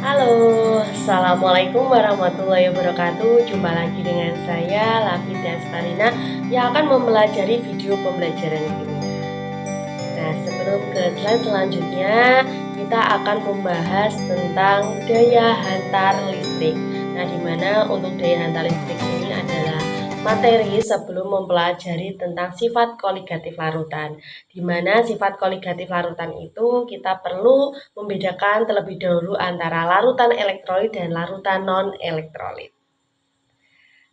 Halo, Assalamualaikum warahmatullahi wabarakatuh. Jumpa lagi dengan saya, Lafida Sparina, yang akan mempelajari video pembelajaran kimia. Nah, sebelum ke slide selanjutnya, kita akan membahas tentang daya hantar listrik. Nah, dimana untuk daya hantar listrik ini adalah materi sebelum mempelajari tentang sifat koligatif larutan. Di mana sifat koligatif larutan itu kita perlu membedakan terlebih dahulu antara larutan elektrolit dan larutan non-elektrolit.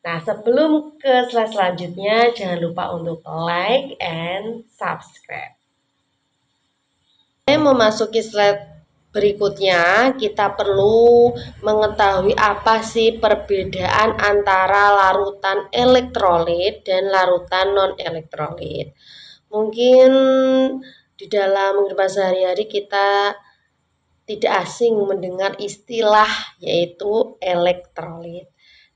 Nah, sebelum ke slide selanjutnya, jangan lupa untuk like and subscribe. Memasuki slide berikutnya, kita perlu mengetahui apa sih perbedaan antara larutan elektrolit dan larutan non-elektrolit. Mungkin di dalam kehidupan sehari-hari kita tidak asing mendengar istilah yaitu elektrolit.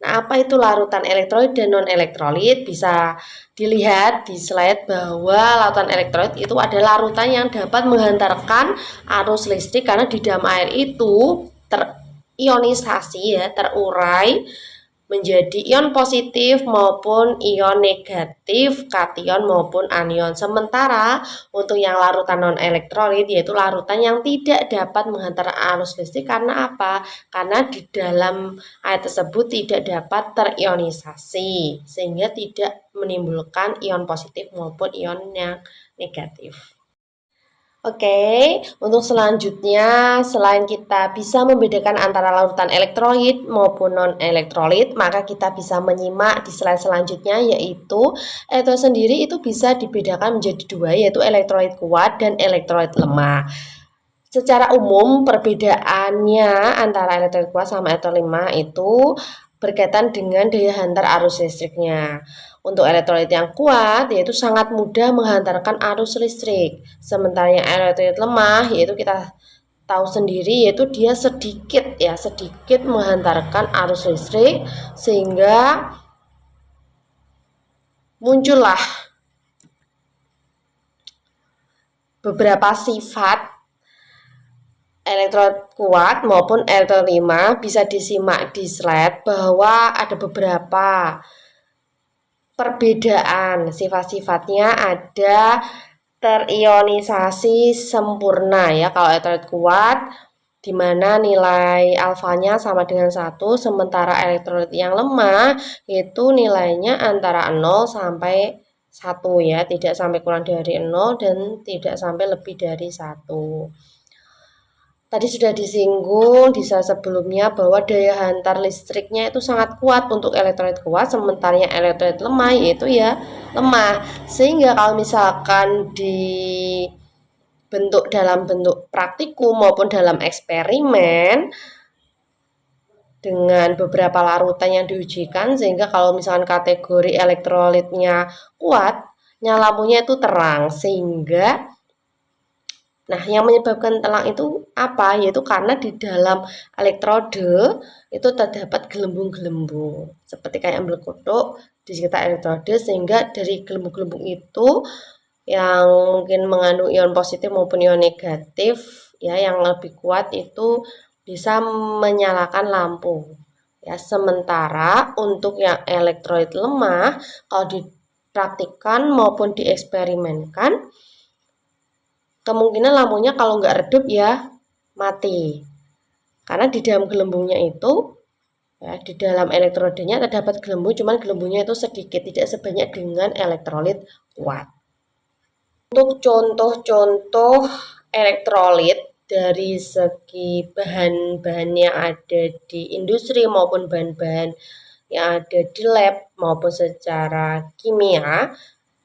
Nah, apa itu larutan elektrolit dan non-elektrolit? Bisa dilihat di slide bahwa larutan elektrolit itu adalah larutan yang dapat menghantarkan arus listrik karena di dalam air itu terionisasi ya, terurai menjadi ion positif maupun ion negatif, kation maupun anion. Sementara untuk yang larutan non-elektrolit yaitu larutan yang tidak dapat menghantar arus listrik karena apa? Karena di dalam air tersebut tidak dapat terionisasi sehingga tidak menimbulkan ion positif maupun ion yang negatif. Oke, untuk selanjutnya, selain kita bisa membedakan antara larutan elektrolit maupun non-elektrolit, maka kita bisa menyimak di slide selanjutnya, yaitu elektrolit sendiri itu bisa dibedakan menjadi dua, yaitu elektrolit kuat dan elektrolit lemah. Secara umum, perbedaannya antara elektrolit kuat sama elektrolit lemah itu berkaitan dengan daya hantar arus listriknya. Untuk elektrolit yang kuat yaitu sangat mudah menghantarkan arus listrik. Sementara yang elektrolit lemah yaitu kita tahu sendiri yaitu dia sedikit menghantarkan arus listrik sehingga muncullah beberapa sifat elektrolit kuat maupun elektrolit lemah. Bisa disimak di slide bahwa ada beberapa perbedaan sifat-sifatnya. Ada terionisasi sempurna ya kalau elektrolit kuat, di mana nilai alfanya sama dengan 1, sementara elektrolit yang lemah itu nilainya antara 0 sampai 1 ya, tidak sampai kurang dari 0 dan tidak sampai lebih dari 1. Tadi sudah disinggung di slide sebelumnya bahwa daya hantar listriknya itu sangat kuat untuk elektrolit kuat, sementara yang elektrolit lemah yaitu ya lemah. Sehingga kalau misalkan dibentuk dalam bentuk praktikum maupun dalam eksperimen dengan beberapa larutan yang diujikan, sehingga kalau misalkan kategori elektrolitnya kuat, lampunya itu terang, sehingga nah, yang menyebabkan terang itu apa? Yaitu karena di dalam elektrode itu terdapat gelembung-gelembung seperti kayak ambil kutuk di sekitar elektrode, sehingga dari gelembung-gelembung itu yang mungkin mengandung ion positif maupun ion negatif ya, yang lebih kuat itu bisa menyalakan lampu. Ya, sementara untuk yang elektrolit lemah kalau dipraktikkan maupun dieksperimenkan, kemungkinan lampunya kalau nggak redup ya mati. Karena di dalam gelembungnya itu, ya, di dalam elektrodenya terdapat gelembung, cuman gelembungnya itu sedikit, tidak sebanyak dengan elektrolit kuat. Untuk contoh-contoh elektrolit dari segi bahan-bahan yang ada di industri maupun bahan-bahan yang ada di lab maupun secara kimia,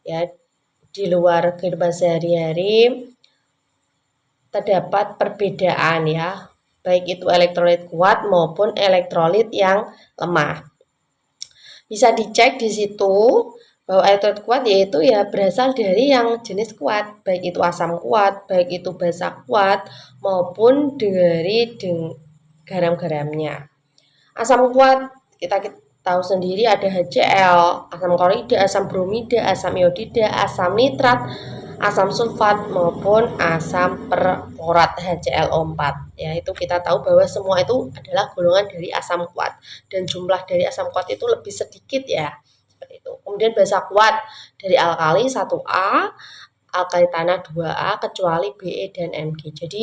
ya di luar kehidupan sehari-hari, terdapat perbedaan ya, baik itu elektrolit kuat maupun elektrolit yang lemah. Bisa dicek di situ bahwa elektrolit kuat yaitu ya berasal dari yang jenis kuat, baik itu asam kuat, baik itu basa kuat maupun dari garam-garamnya. Asam kuat kita tahu sendiri ada HCl, asam klorida, asam bromida, asam iodida, asam nitrat, asam sulfat maupun asam perklorat HClO4. Ya, itu kita tahu bahwa semua itu adalah golongan dari asam kuat dan jumlah dari asam kuat itu lebih sedikit ya. Seperti itu. Kemudian basa kuat dari alkali 1A, alkali tanah 2A kecuali Be dan Mg. Jadi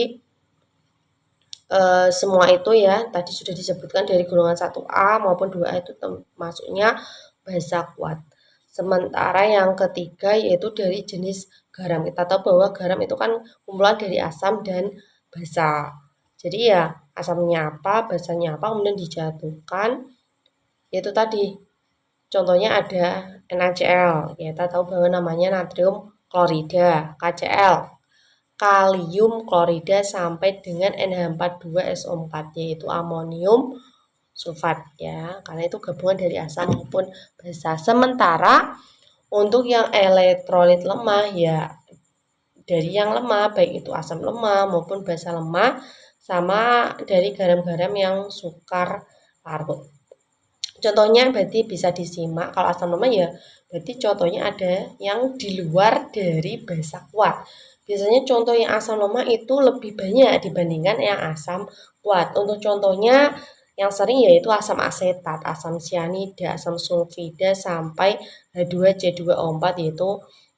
semua itu ya tadi sudah disebutkan dari golongan 1A maupun 2A itu termasuknya basa kuat. Sementara yang ketiga yaitu dari jenis garam. Kita tahu bahwa garam itu kan kumpulan dari asam dan basa. Jadi ya asamnya apa, basanya apa, kemudian dijatuhkan. Yaitu tadi contohnya ada NaCl. Kita tahu bahwa namanya natrium klorida, KCl, kalium klorida sampai dengan NH42SO4 yaitu amonium sulfat ya, karena itu gabungan dari asam maupun basa. Sementara untuk yang elektrolit lemah ya dari yang lemah, baik itu asam lemah maupun basa lemah, sama dari garam-garam yang sukar larut. Contohnya berarti bisa disimak, kalau asam lemah ya berarti contohnya ada yang di luar dari basa kuat. Biasanya contoh yang asam lemah itu lebih banyak dibandingkan yang asam kuat. Untuk contohnya yang sering yaitu asam asetat, asam sianida, asam sulfida sampai H2C2O4 yaitu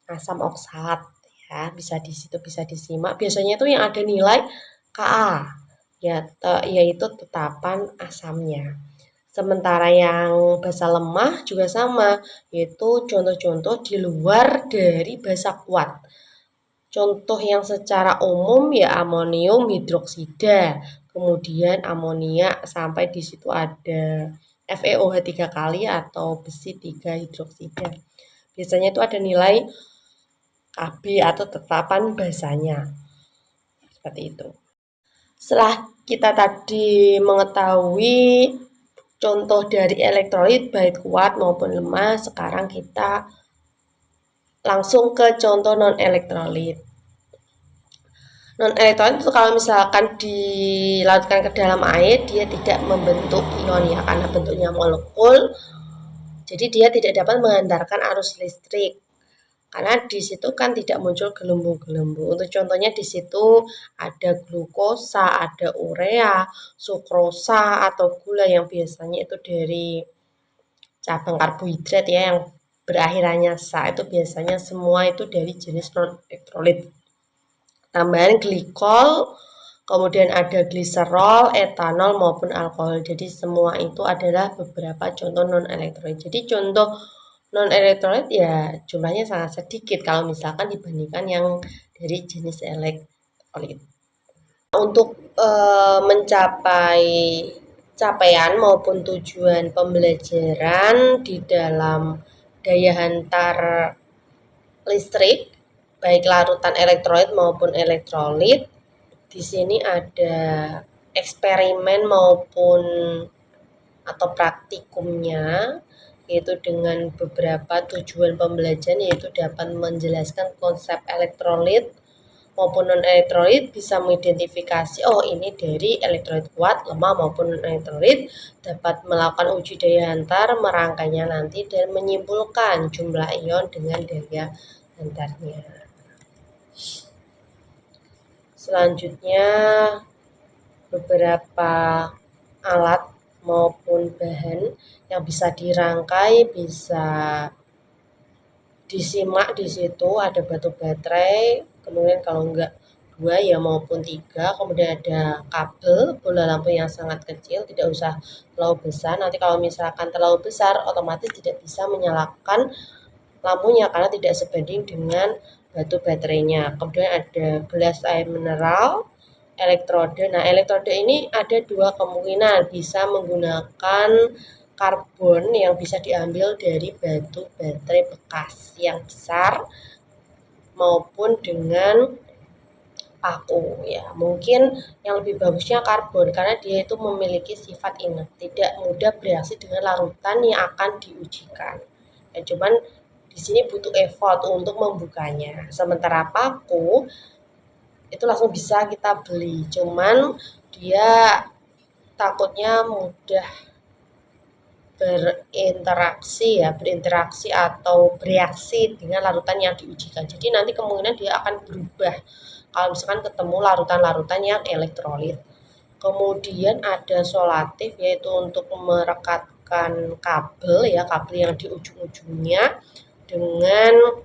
asam oksalat ya. Bisa di situ bisa disimak. Biasanya itu yang ada nilai Ka ya yaitu tetapan asamnya. Sementara yang basa lemah juga sama, yaitu contoh-contoh di luar dari basa kuat. Contoh yang secara umum ya amonium hidroksida, kemudian amonia sampai di situ ada FeOH 3 kali atau besi 3 hidroksida. Biasanya itu ada nilai Kb atau tetapan basanya. Seperti itu. Setelah kita tadi mengetahui contoh dari elektrolit baik kuat maupun lemah, sekarang kita langsung ke contoh non-elektrolit. Non-elektrolit itu kalau misalkan dilarutkan ke dalam air, dia tidak membentuk ion ya, karena bentuknya molekul. Jadi dia tidak dapat menghantarkan arus listrik. Karena di situ kan tidak muncul gelembung-gelembung. Untuk contohnya di situ ada glukosa, ada urea, sukrosa atau gula yang biasanya itu dari cabang karbohidrat ya yang berakhirannya sa, itu biasanya semua itu dari jenis non-elektrolit. Tambahan glikol, kemudian ada gliserol, etanol maupun alkohol. Jadi semua itu adalah beberapa contoh non-elektrolit. Jadi contoh non-elektrolit ya jumlahnya sangat sedikit kalau misalkan dibandingkan yang dari jenis elektrolit. Untuk mencapai capaian maupun tujuan pembelajaran di dalam daya hantar listrik baik larutan elektrolit maupun elektrolit, di sini ada eksperimen maupun atau praktikumnya, yaitu dengan beberapa tujuan pembelajaran, yaitu dapat menjelaskan konsep elektrolit maupun non-elektrolit, bisa mengidentifikasi oh ini dari elektrolit kuat, lemah maupun non-elektrolit, dapat melakukan uji daya hantar, merangkainya nanti dan menyimpulkan jumlah ion dengan daya hantarnya. Selanjutnya beberapa alat maupun bahan yang bisa dirangkai, bisa disimak di situ. Ada batu baterai, kemudian kalau enggak 2 ya maupun 3, kemudian ada kabel, bola lampu yang sangat kecil, tidak usah terlalu besar. Nanti kalau misalkan terlalu besar otomatis tidak bisa menyalakan lampunya karena tidak sebanding dengan batu baterainya. Kemudian ada gelas air mineral, elektrode. Nah, elektrode ini ada dua kemungkinan, bisa menggunakan karbon yang bisa diambil dari batu baterai bekas yang besar maupun dengan paku ya. Mungkin yang lebih bagusnya karbon karena dia itu memiliki sifat inert, tidak mudah bereaksi dengan larutan yang akan diujikan. Ya, cuman di sini butuh effort untuk membukanya. Sementara paku itu langsung bisa kita beli, cuman dia takutnya mudah berinteraksi atau bereaksi dengan larutan yang diujikan. Jadi nanti kemungkinan dia akan berubah kalau misalkan ketemu larutan-larutan yang elektrolit. Kemudian ada solatif, yaitu untuk merekatkan kabel yang di ujung-ujungnya dengan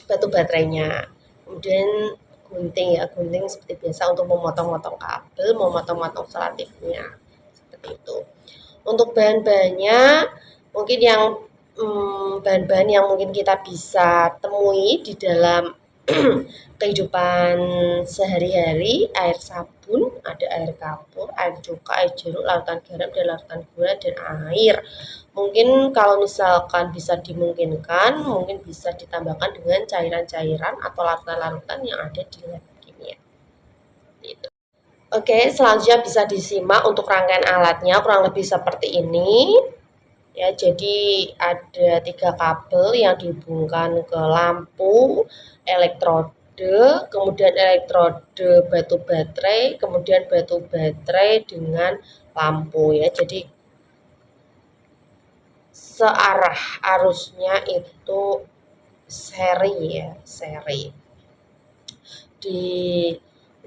batu baterainya. Kemudian gunting seperti biasa untuk memotong-motong kabel, memotong-motong solatifnya. Seperti itu. Untuk bahan-bahannya mungkin yang bahan-bahan yang mungkin kita bisa temui di dalam kehidupan sehari-hari, air sabun, ada air kapur, air cuka, air jeruk, larutan garam, dan larutan gula, dan air. Mungkin kalau misalkan bisa dimungkinkan, mungkin bisa ditambahkan dengan cairan-cairan atau larutan-larutan yang ada di lab kimia. Gitu. Oke, selanjutnya bisa disimak untuk rangkaian alatnya kurang lebih seperti ini. Ya, jadi ada 3 kabel yang dihubungkan ke lampu, elektrode, kemudian elektrode batu baterai, kemudian batu baterai dengan lampu ya. Jadi searah arusnya itu seri ya, seri.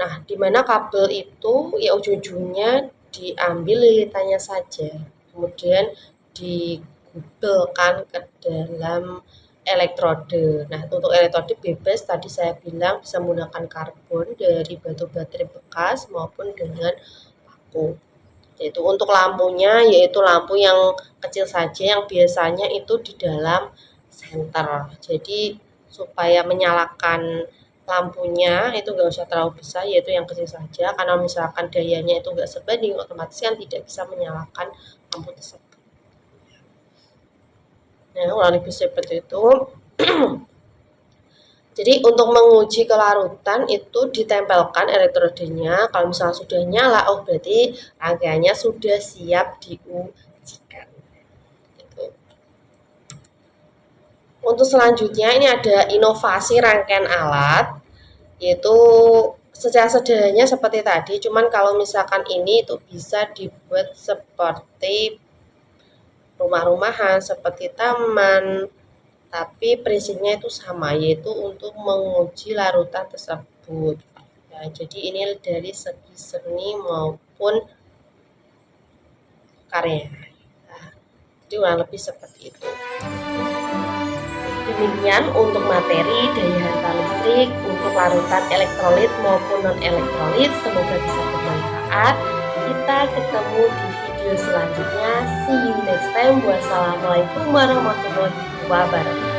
Nah, di mana kabel itu ya ujung-ujungnya diambil lilitannya saja, kemudian digubelkan ke dalam elektrode. Nah, untuk elektrode bebas tadi saya bilang bisa menggunakan karbon dari batu baterai bekas maupun dengan paku. Yaitu untuk lampunya, yaitu lampu yang kecil saja yang biasanya itu di dalam senter. Jadi supaya menyalakan lampunya itu nggak usah terlalu besar, yaitu yang kecil saja, karena misalkan dayanya itu nggak sebanding, otomatis kan tidak bisa menyalakan lampu tersebut. Nah, kurang lebih seperti itu. Jadi untuk menguji kelarutan itu ditempelkan elektrodenya. Kalau misalnya sudah nyala, oh berarti rangkaiannya sudah siap diujikan. Gitu. Untuk selanjutnya ini ada inovasi rangkaian alat, yaitu secara sederhananya seperti tadi, cuman kalau misalkan ini itu bisa dibuat seperti rumah-rumahan, seperti taman, tapi prinsipnya itu sama, yaitu untuk menguji larutan tersebut. Ya, jadi ini dari segi seni maupun karya. Nah, jadi kurang lebih seperti itu. Demikian untuk materi daya hantar listrik untuk larutan elektrolit maupun non-elektrolit. Semoga bisa bermanfaat. Kita ketemu di video selanjutnya. See you next time. Wassalamualaikum warahmatullahi wabarakatuh.